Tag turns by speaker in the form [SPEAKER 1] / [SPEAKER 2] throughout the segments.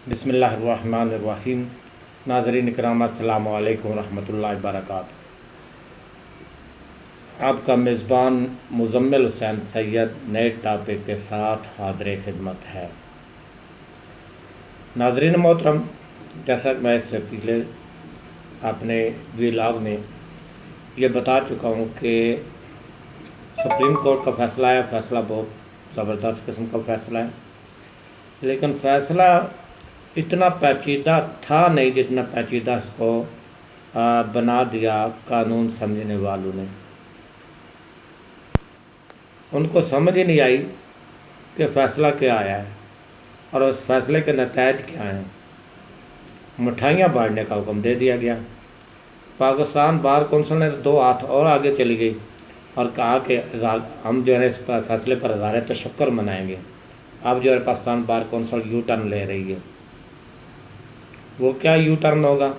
[SPEAKER 1] بسم اللہ الرحمن الرحیم۔ ناظرین اکرام، السلام علیکم ورحمۃ اللہ وبرکاتہ۔ آپ کا میزبان مزمل حسین سید نئے ٹاپک کے ساتھ حاضر خدمت ہے۔ ناظرین محترم، جیسا کہ میں اس سے پہلے اپنے ویلاگ میں یہ بتا چکا ہوں کہ سپریم کورٹ کا فیصلہ ہے، فیصلہ بہت زبردست قسم کا فیصلہ ہے، لیکن فیصلہ اتنا پیچیدہ تھا نہیں جتنا پیچیدہ اس کو بنا دیا قانون سمجھنے والوں نے۔ ان کو سمجھ ہی نہیں آئی کہ فیصلہ کیا آیا ہے اور اس فیصلے کے نتائج کیا ہیں۔ مٹھائیاں بانٹنے کا حکم دے دیا گیا۔ پاکستان بار کونسل نے 2 ہاتھ اور آگے چلی گئی اور کہا کہ ہم جو ہے اس فیصلے پر اظہار تشکر منائیں گے۔ اب جو ہے Pakistan bar council you turn لے رہی ہے۔ وہ کیا یو ٹرن ہوگا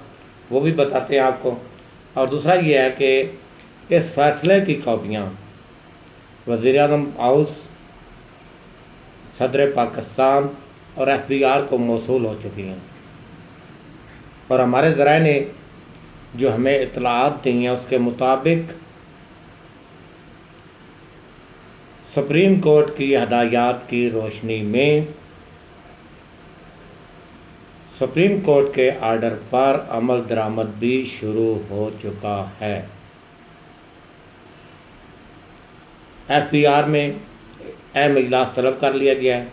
[SPEAKER 1] وہ بھی بتاتے ہیں آپ کو۔ اور دوسرا یہ ہے کہ اس فیصلے کی کاپیاں وزیر اعظم ہاؤس، صدر پاکستان اور FBR کو موصول ہو چکی ہیں، اور ہمارے ذرائع نے جو ہمیں اطلاعات دی ہیں اس کے مطابق سپریم کورٹ کی ہدایات کی روشنی میں سپریم کورٹ کے آرڈر پر عمل درآمد بھی شروع ہو چکا ہے۔ FBR میں اہم اجلاس طلب کر لیا گیا ہے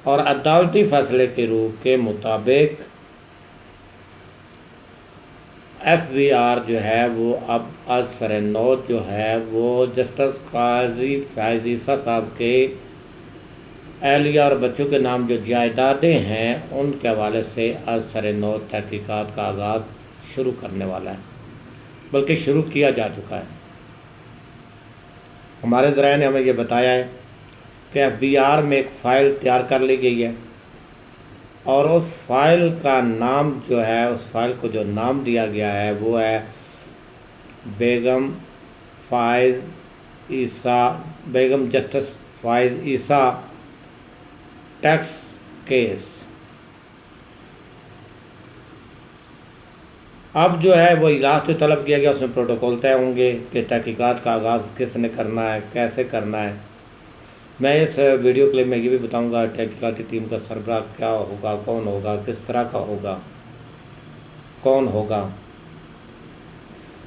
[SPEAKER 1] اور عدالتی فیصلے کی روح کے مطابق FBR جو ہے وہ اب از سر نو جو ہے وہ جسٹس قاضی فیاض عیسیٰ صاحب کے اہلیہ اور بچوں کے نام جو جائیدادیں ہیں ان کے حوالے سے از سر نو تحقیقات کا آغاز شروع کرنے والا ہے، بلکہ شروع کیا جا چکا ہے۔ ہمارے ذرائع نے ہمیں یہ بتایا ہے کہ FBR میں ایک فائل تیار کر لی گئی ہے، اور اس فائل کا نام جو ہے، اس فائل کو جو نام دیا گیا ہے وہ ہے بیگم جسٹس فائز عیسیٰ ٹیکس کیس۔ اب جو ہے وہ اجلاس جو طلب کیا گیا اس میں پروٹوکول طے ہوں گے کہ تحقیقات کا آغاز کس نے کرنا ہے، کیسے کرنا ہے۔ میں اس ویڈیو کلپ میں یہ بھی بتاؤں گا تحقیقاتی ٹیم کا سربراہ کیا ہوگا، کون ہوگا، کس طرح کا ہوگا، کون ہوگا۔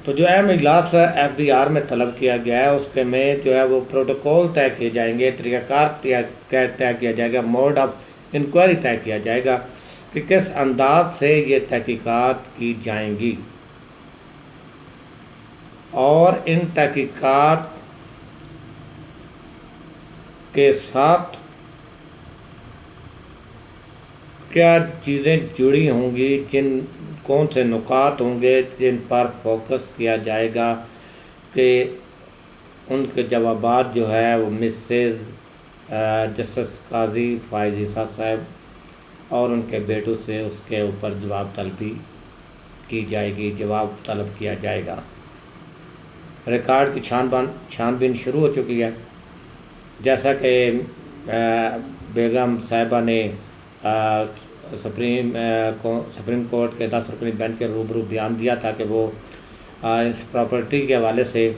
[SPEAKER 1] تو جو اہم اجلاس FBR میں طلب کیا گیا ہے اس کے میں جو ہے وہ پروٹوکول طے کیے جائیں گے، طریقہ کار طے کیا جائے گا، موڈ آف انکوائری طے کیا جائے گا کہ کس انداز سے یہ تحقیقات کی جائیں گی، اور ان تحقیقات کے ساتھ کیا چیزیں جڑی ہوں گی، کون سے نکات ہوں گے جن پر فوکس کیا جائے گا کہ ان کے جوابات جو ہے وہ مسز جسٹس قاضی فائز عیسیٰ صاحب اور ان کے بیٹوں سے اس کے اوپر جواب طلبی کی جائے گی، جواب طلب کیا جائے گا۔ ریکارڈ کی چھان بین شروع ہو چکی ہے، جیسا کہ بیگم صاحبہ نے سپریم کورٹ کے 10 رکنی بینچ کے روبرو بیان دیا تھا کہ وہ اس پراپرٹی کے حوالے سے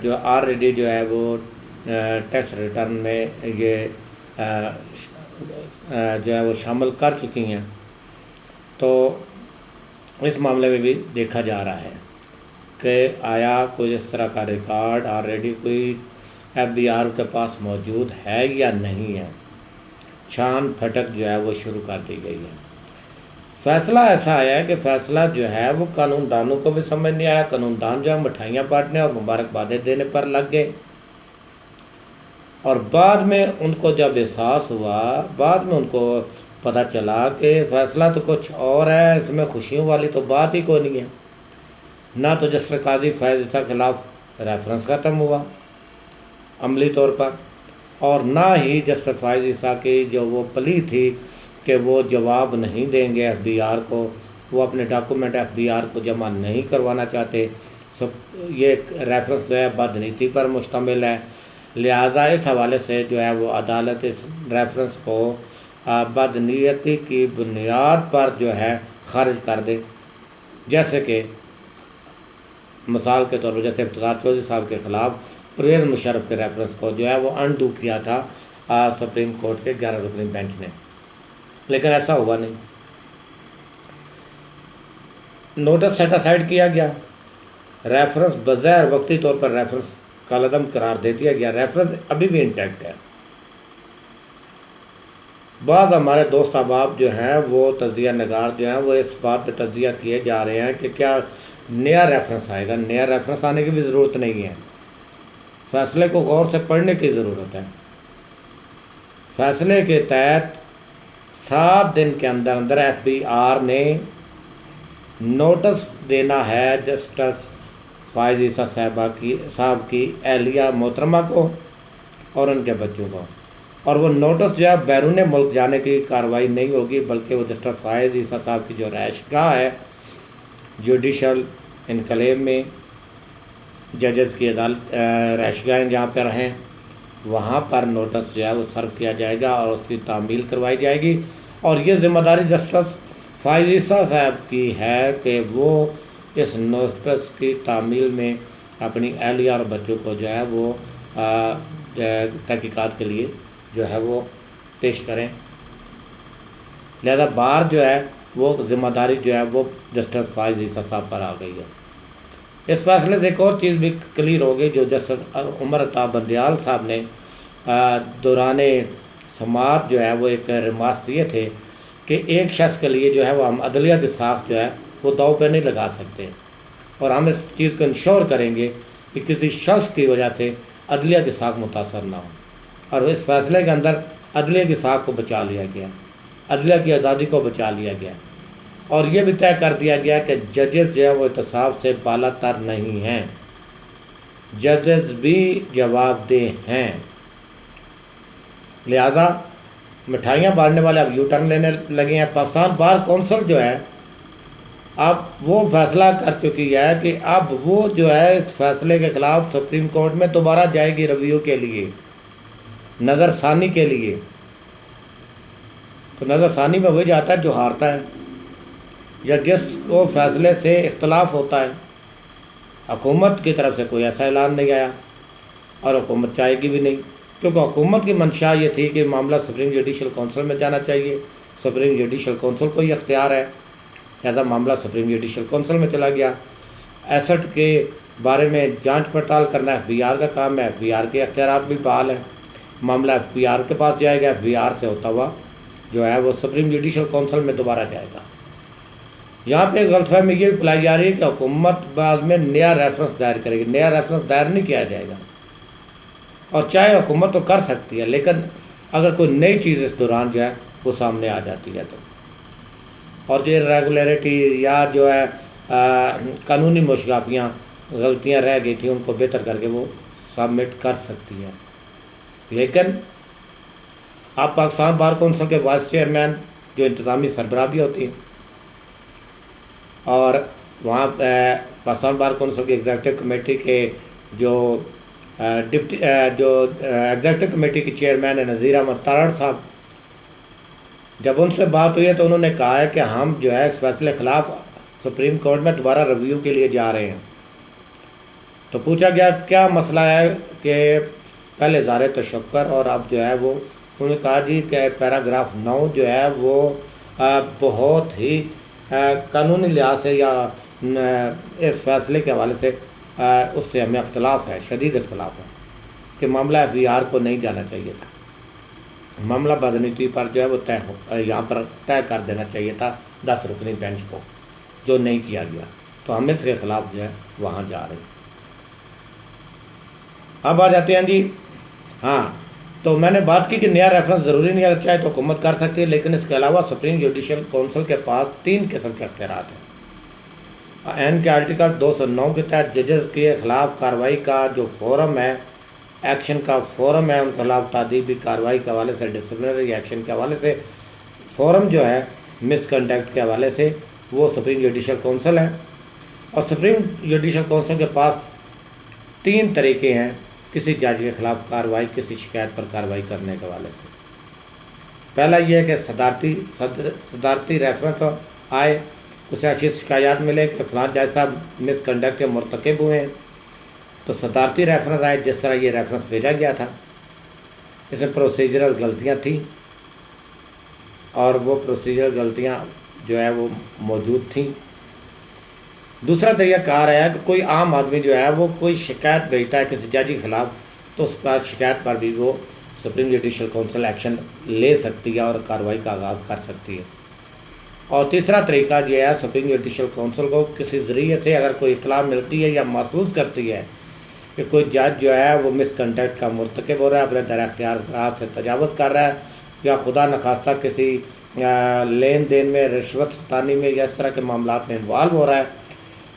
[SPEAKER 1] جو آلریڈی جو ہے وہ ٹیکس ریٹرن میں یہ جو ہے وہ شامل کر چکی ہیں۔ تو اس معاملے میں بھی دیکھا جا رہا ہے کہ آیا کوئی اس طرح کا ریکارڈ آلریڈی کوئی FBR کے پاس موجود ہے یا نہیں ہے۔ چھان پھٹک جو ہے وہ شروع کر دی گئی ہے۔ فیصلہ ایسا آیا ہے کہ فیصلہ جو ہے وہ قانون دانوں کو بھی سمجھ نہیں آیا۔ قانون دان جو ہے مٹھائیاں بانٹنے اور مبارکبادیں دینے پر لگ گئے، اور بعد میں ان کو جب احساس ہوا، بعد میں ان کو پتہ چلا کہ فیصلہ تو کچھ اور ہے، اس میں خوشیوں والی تو بات ہی کوئی نہیں ہے۔ نہ تو جسٹس قاضی فیاض عیسیٰ کے خلاف ریفرنس ختم ہوا عملی طور پر، اور نہ ہی جسٹس فائز عیسیٰ کی جو وہ پلی تھی کہ وہ جواب نہیں دیں گے FBR کو، وہ اپنے ڈاکومنٹ FBR کو جمع نہیں کروانا چاہتے، یہ ریفرنس جو ہے بدنیتی پر مشتمل ہے، لہٰذا اس حوالے سے جو ہے وہ عدالت اس ریفرنس کو بدنیتی کی بنیاد پر جو ہے خارج کر دے، جیسے کہ مثال کے طور پر جیسے افتخار چودھری صاحب کے خلاف پرویز مشرف کے ریفرنس کو جو ہے وہ انڈو کیا تھا سپریم کورٹ کے 11 رکنی بینچ نے، لیکن ایسا ہوا نہیں۔ نوٹس سیٹ اسائڈ کیا گیا، ریفرنس بظاہر وقتی طور پر ریفرنس کالعدم قرار دے دیا گیا، ریفرنس ابھی بھی انٹیکٹ ہے۔ بعض ہمارے دوست احباب جو ہیں وہ تجزیہ نگار جو ہیں وہ اس بات پہ تجزیہ کیے جا رہے ہیں کہ کیا نیا ریفرنس آئے گا۔ نیا ریفرنس آنے کی بھی ضرورت نہیں ہے، فیصلے کو غور سے پڑھنے کی ضرورت ہے۔ فیصلے کے تحت 7 دن کے اندر اندر ایف بی آر نے نوٹس دینا ہے جسٹس فائز عیسیٰ صاحب کی اہلیہ محترمہ کو اور ان کے بچوں کو، اور وہ نوٹس جو ہے بیرون ملک جانے کی کارروائی نہیں ہوگی، بلکہ وہ جسٹس فائز عیسیٰ صاحب کی جو رہائش گاہ ہے جوڈیشل انکلیو میں، ججز کی عدالت رہائش گاہیں جہاں پہ رہیں وہاں پر نوٹس جو ہے وہ سرو کیا جائے گا اور اس کی تعمیل کروائی جائے گی۔ اور یہ ذمہ داری جسٹس فائز عیسیٰ صاحب کی ہے کہ وہ اس نوٹس کی تعمیل میں اپنی اہلیہ اور بچوں کو جو ہے وہ تحقیقات کے لیے جو ہے وہ پیش کریں، لہذا بار جو ہے وہ ذمہ داری جو ہے وہ جسٹس فائز عیسیٰ صاحب پر آ گئی ہے۔ اس فیصلے سے ایک اور چیز بھی کلیئر ہو گئی جو جسٹس عمر عطا بندیال صاحب نے دوران سماعت جو ہے وہ ایک ریمارکس دیے تھے کہ ایک شخص کے لیے جو ہے وہ ہم عدلیہ کی ساخت جو ہے وہ داؤ پہ نہیں لگا سکتے، اور ہم اس چیز کو انشور کریں گے کہ کسی شخص کی وجہ سے عدلیہ کی ساخت متاثر نہ ہو، اور اس فیصلے کے اندر عدلیہ کی ساخت کو بچا لیا گیا، عدلیہ کی آزادی کو بچا لیا گیا، اور یہ بھی طے کر دیا گیا کہ ججز جو ہے وہ احتساب سے بالا تر نہیں ہیں، ججز بھی جواب دہ ہیں، لہذا مٹھائیاں بانٹنے والے اب یو ٹرن لینے لگے ہیں۔ پاکستان بار کونسل جو ہے اب وہ فیصلہ کر چکی ہے کہ اب وہ جو ہے اس فیصلے کے خلاف سپریم کورٹ میں دوبارہ جائے گی ریویو کے لیے، نظر ثانی کے لیے۔ تو نظر ثانی میں وہی جاتا ہے جو ہارتا ہے یا جس کو فیصلے سے اختلاف ہوتا ہے۔ حکومت کی طرف سے کوئی ایسا اعلان نہیں آیا اور حکومت چاہے گی بھی نہیں، کیونکہ حکومت کی منشا یہ تھی کہ معاملہ سپریم جوڈیشل کونسل میں جانا چاہیے، سپریم جوڈیشل کونسل کو یہ اختیار ہے، لہذا معاملہ سپریم جوڈیشل کونسل میں چلا گیا۔ ایسٹ کے بارے میں جانچ پڑتال کرنا ایف بی آر کا کام ہے، ایف بی آر کے اختیارات بھی بحال ہیں، معاملہ ایف بی آر کے پاس جائے گا، ایف بی آر سے ہوتا ہوا جو ہے وہ سپریم جوڈیشل کونسل میں دوبارہ جائے گا۔ یہاں پہ غلط فہمی یہ بھی پلائی جا رہی ہے کہ حکومت بعد میں نیا ریفرنس دائر کرے گی، نیا ریفرنس دائر نہیں کیا جائے گا، اور چاہے حکومت تو کر سکتی ہے، لیکن اگر کوئی نئی چیز اس دوران جو ہے وہ سامنے آ جاتی ہے تو، اور جو ریگولیرٹی یا جو ہے قانونی مشغافیاں غلطیاں رہ گئی تھیں ان کو بہتر کر کے وہ سبمٹ کر سکتی ہے۔ لیکن آپ پاکستان بار کونسل کے وائس چیئرمین جو انتظامی سربراہ بھی ہوتی ہیں، اور وہاں پاکستان بار کونسل کی ایگزیکٹو کمیٹی کے جو ایگزیکٹو کمیٹی کی چیئرمین ہے نذیر احمد تارڑ صاحب، جب ان سے بات ہوئی ہے تو انہوں نے کہا ہے کہ ہم جو ہے اس فیصلے خلاف سپریم کورٹ میں دوبارہ ریویو کے لیے جا رہے ہیں۔ تو پوچھا گیا کیا مسئلہ ہے کہ پہلے اظہار تشکر اور اب جو ہے وہ، انہوں نے کہا جی کہ پیراگراف 9 جو ہے وہ بہت ہی قانونی لحاظ سے یا اس فیصلے کے حوالے سے اس سے ہمیں اختلاف ہے، شدید اختلاف ہے کہ معاملہ ایف بی آر کو نہیں جانا چاہیے تھا، معاملہ بدنیتی پر جو ہے وہ یہاں پر طے کر دینا چاہیے تھا 10 رکنی بینچ کو، جو نہیں کیا گیا، تو ہم اس کے خلاف جو ہے وہاں جا رہے ہیں۔ اب آ جاتے ہیں جی، ہاں تو میں نے بات کی کہ نیا ریفرنس ضروری نہیں ہے، چاہے تو حکومت کر سکتی ہے، لیکن اس کے علاوہ سپریم جوڈیشل کونسل کے پاس 3 قسم کے اختیارات ہیں۔ این کے آرٹیکل 209 کے تحت ججز کے خلاف کارروائی کا جو فورم ہے، ایکشن کا فورم ہے، ان کے خلاف تعدیبی کارروائی کے حوالے سے، ڈسپلنری ایکشن کے حوالے سے فورم جو ہے مس کنڈکٹ کے حوالے سے وہ سپریم جوڈیشل کونسل ہے، اور سپریم جوڈیشل کونسل کے پاس 3 طریقے ہیں کسی جج کے خلاف کارروائی، کسی شکایت پر کارروائی کرنے کے حوالے سے۔ پہلا یہ ہے کہ صدارتی ریفرنس آئے، کچھ ایسی شکایات ملے کہ فلاں جج صاحب مس کنڈکٹ کے مرتکب ہوئے ہیں، تو صدارتی ریفرنس آئے جس طرح یہ ریفرنس بھیجا گیا تھا، اس میں پروسیجرل غلطیاں تھیں، اور وہ پروسیجرل غلطیاں جو ہے وہ موجود تھیں۔ دوسرا طریقہ کار ہے کہ کوئی عام آدمی جو ہے وہ کوئی شکایت بھیجتا ہے کسی جج کے خلاف، تو اس پر شکایت پر بھی وہ سپریم جوڈیشل کونسل ایکشن لے سکتی ہے اور کارروائی کا آغاز کر سکتی ہے۔ اور تیسرا طریقہ یہ ہے، سپریم جوڈیشل کونسل کو کسی ذریعے سے اگر کوئی اطلاع ملتی ہے یا محسوس کرتی ہے کہ کوئی جج جو ہے وہ مس کنڈکٹ کا مرتکب ہو رہا ہے، اپنے در اختیارات سے تجاوز کر رہا ہے، یا خدا نخواستہ کسی لین دین میں، رشوت ستانی میں یا اس طرح کے معاملات میں انوالو ہو رہا ہے،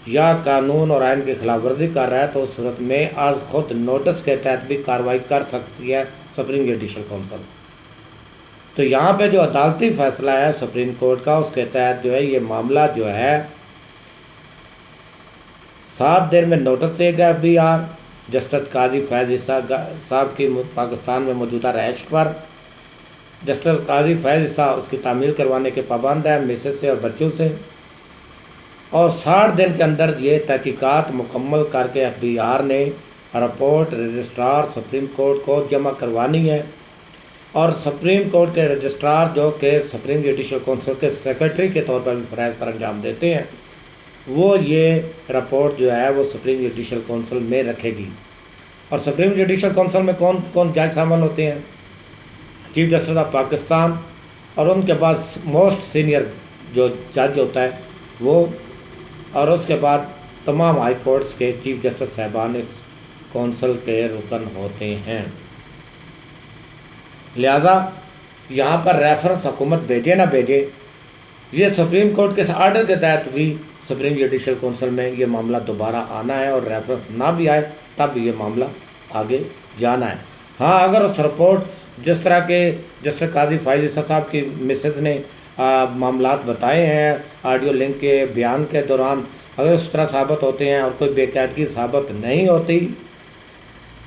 [SPEAKER 1] یا قانون اور آئین کی خلاف ورزی کر رہا ہے، تو اس صورت میں از خود نوٹس کے تحت بھی کارروائی کر سکتی ہے سپریم جوڈیشل کونسل۔ تو یہاں پہ جو عدالتی فیصلہ ہے سپریم کورٹ کا، اس کے تحت جو ہے یہ معاملہ جو ہے 7 دن میں نوٹس دے گا FBR جسٹس قاضی فیض عیسیٰ صاحب کی پاکستان میں موجودہ رہائش پر۔ جسٹس قاضی فیض عیسیٰ اس کی تعمیل کروانے کے پابند ہے مسز سے اور بچوں سے، اور 60 دن کے اندر یہ تحقیقات مکمل کر کے FBR نے رپورٹ رجسٹرار سپریم کورٹ کو جمع کروانی ہے، اور سپریم کورٹ کے رجسٹرار جو کہ سپریم جوڈیشل کونسل کے سیکرٹری کے طور پر بھی فرائض سر انجام دیتے ہیں، وہ یہ رپورٹ جو ہے وہ سپریم جوڈیشل کونسل میں رکھے گی۔ اور سپریم جوڈیشل کونسل میں کون کون جج شامل ہوتے ہیں؟ چیف جسٹس آف پاکستان، اور ان کے بعد موسٹ سینئر جو جج ہوتا ہے وہ، اور اس کے بعد تمام ہائی کورٹس کے چیف جسٹس صاحبان اس کونسل کے رکن ہوتے ہیں۔ لہذا یہاں پر ریفرنس حکومت بھیجے نہ بھیجے، یہ سپریم کورٹ کے آرڈر کے تحت بھی سپریم جوڈیشل کونسل میں یہ معاملہ دوبارہ آنا ہے، اور ریفرنس نہ بھی آئے تب یہ معاملہ آگے جانا ہے۔ ہاں، اگر اس رپورٹ جس طرح کے جسٹس قاضی فیض عیسیٰ صاحب کی مسز نے معاملات بتائے ہیں آڈیو لنک کے بیان کے دوران، اگر اس طرح ثابت ہوتے ہیں اور کوئی بے قاعدگی ثابت نہیں ہوتی،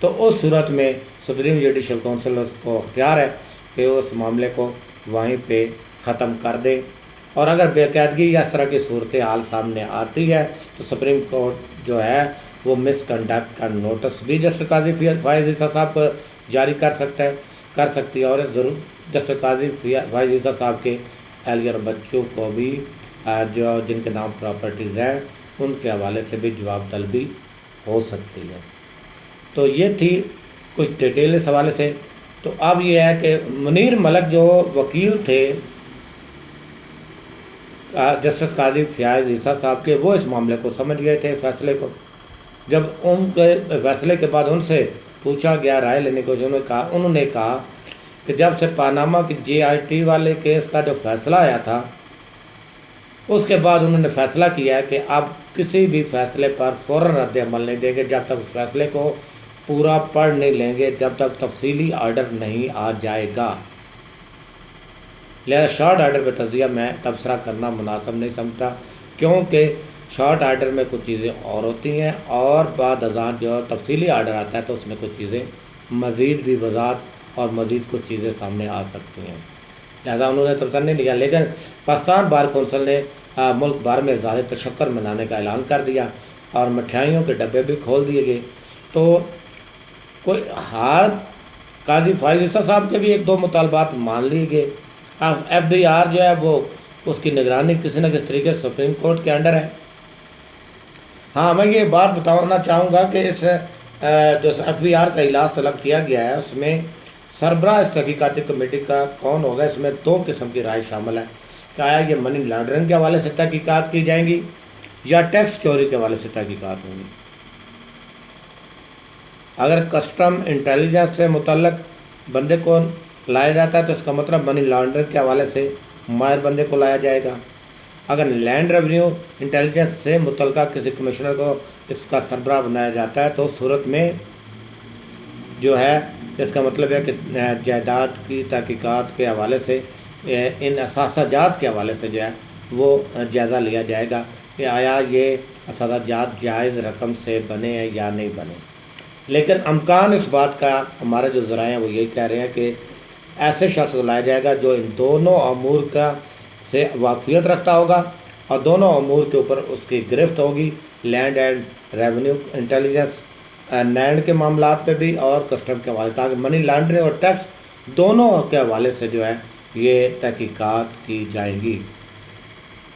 [SPEAKER 1] تو اس صورت میں سپریم جوڈیشل کونسل کو اختیار ہے کہ اس معاملے کو وہیں پہ ختم کر دے، اور اگر بے قاعدگی یا اس طرح کی صورتحال سامنے آتی ہے تو سپریم کورٹ جو ہے وہ مس کنڈکٹ کا نوٹس بھی جسٹس قاضی فیض عیسیٰ صاحب کو جاری کر سکتی ہے، اور ضرور جسٹس قاضی فیض عیسیٰ صاحب کے اہلیہ اور بچوں کو بھی جو جن کے نام پراپرٹیز ہیں ان کے حوالے سے بھی جواب طلبی ہو سکتی ہے۔ تو یہ تھی کچھ ڈیٹیل اس حوالے سے۔ تو اب یہ ہے کہ منیر ملک جو وکیل تھے جسٹس قاضی فیاض عیسیٰ صاحب کے، وہ اس معاملے کو سمجھ گئے تھے فیصلے کو۔ جب ان کے فیصلے کے بعد ان سے پوچھا گیا رائے لینے کو، انہوں نے کہا کہ جب سے پاناما کی JIT والے کیس کا جو فیصلہ آیا تھا، اس کے بعد انہوں نے فیصلہ کیا ہے کہ اب کسی بھی فیصلے پر فوراً رد عمل نہیں دیں گے جب تک اس فیصلے کو پورا پڑھ نہیں لیں گے، جب تک تفصیلی آرڈر نہیں آ جائے گا۔ لہذا شارٹ آرڈر پہ تجزیہ میں تبصرہ کرنا مناسب نہیں سمجھتا، کیونکہ شارٹ آرڈر میں کچھ چیزیں اور ہوتی ہیں، اور بعد ازاں جو تفصیلی آرڈر آتا ہے تو اس میں کچھ چیزیں مزید بھی وضاحت اور مزید کچھ چیزیں سامنے آ سکتی ہیں، لہذا انہوں نے تبصرہ نہیں لیا۔ لیکن پاکستان بار کونسل نے ملک بھر میں اظہار تشکر منانے کا اعلان کر دیا، اور مٹھائیوں کے ڈبے بھی کھول دیے گئے۔ تو کوئی ہار قاضی فیاض عیسیٰ صاحب کے بھی 1-2 مطالبات مان لیے گئے۔ اب FBR جو ہے وہ اس کی نگرانی کسی نہ کسی طریقے سے سپریم کورٹ کے انڈر ہے۔ ہاں، میں یہ بات بتانا چاہوں گا کہ اس جو FBR کا اجلاس طلب کیا گیا ہے، اس میں سربراہ اس تحقیقاتی کمیٹی کا کون ہوگا، اس میں 2 قسم کی رائے شامل ہے کہ آیا یہ منی لانڈرنگ کے حوالے سے تحقیقات کی جائیں گی یا ٹیکس چوری کے حوالے سے تحقیقات ہوں گی۔ اگر کسٹم انٹیلیجنس سے متعلق بندے کو لایا جاتا ہے تو اس کا مطلب منی لانڈرنگ کے حوالے سے ماہر بندے کو لایا جائے گا۔ اگر لینڈ ریونیو انٹیلیجنس سے متعلقہ کسی کمشنر کو اس کا سربراہ بنایا جاتا ہے تو اس صورت میں جو ہے اس کا مطلب ہے کہ جائیداد کی تحقیقات کے حوالے سے، ان اثاثہ جات کے حوالے سے جو ہے وہ جائزہ لیا جائے گا کہ آیا یہ اثاثہ جات جائز رقم سے بنے ہیں یا نہیں بنے۔ لیکن امکان اس بات کا، ہمارے جو ذرائع ہیں وہ یہی کہہ رہے ہیں کہ ایسے شخص کو لایا جائے گا جو ان دونوں امور کا سے واقفیت رکھتا ہوگا اور دونوں امور کے اوپر اس کی گرفت ہوگی، land and revenue intelligence, land کے معاملات پہ بھی اور کسٹم کے حوالے، تاکہ منی لانڈرنگ اور ٹیکس دونوں کے حوالے سے جو ہے یہ تحقیقات کی جائیں گی۔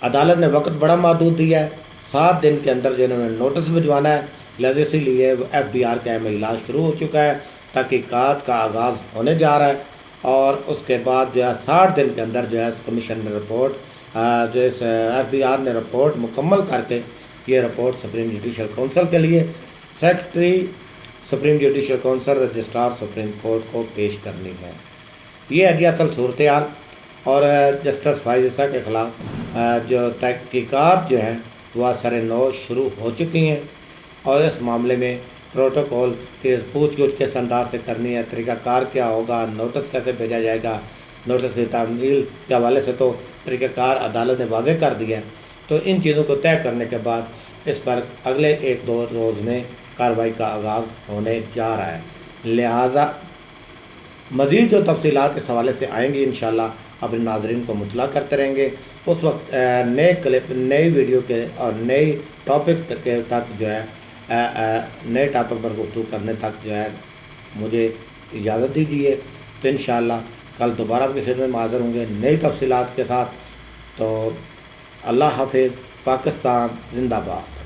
[SPEAKER 1] عدالت نے وقت بڑا محدود دیا ہے، 7 دن کے اندر جو انہوں نے نوٹس بھجوانا ہے، لہذا اسی لیے FBR کا اہم اجلاس شروع ہو چکا ہے، تحقیقات کا آغاز ہونے جا رہا ہے، اور اس کے بعد جو ہے 60 دن کے اندر جو ہے کمیشن نے رپورٹ جو ہے FBR نے رپورٹ مکمل کر کے یہ رپورٹ سپریم جوڈیشل کونسل کے لیے secretary supreme judicial council registrar supreme court کو پیش کرنی ہے۔ یہ ہے جی اصل صورتحال، اور جسٹس فائز عیسیٰ کے خلاف جو تحقیقات جو ہیں وہ اثر نو شروع ہو چکی ہیں، اور اس معاملے میں پروٹوکول کی پوچھ گچھ کس انداز سے کرنی ہے، طریقہ کار کیا ہوگا، نوٹس کیسے بھیجا جائے گا، نوٹس کی تعمیل کے حوالے سے تو طریقہ کار عدالت نے واضح کر دیا ہے۔ تو ان چیزوں کو طے کرنے کے بعد اس پر اگلے 1-2 روز میں کارروائی کا آغاز ہونے جا رہا ہے، لہٰذا مزید جو تفصیلات اس حوالے سے آئیں گی انشاءاللہ اپنے ناظرین کو مطلع کرتے رہیں گے۔ اس وقت نئے کلپ، نئی ویڈیو کے اور نئی ٹاپک کے تک جو ہے نئے ٹاپک پر گفتگو کرنے تک جو ہے مجھے اجازت دیجیے، تو انشاءاللہ کل دوبارہ آپ کی خدمت میں حاضر ہوں گے نئی تفصیلات کے ساتھ۔ تو اللہ حافظ، پاکستان زندہ باد۔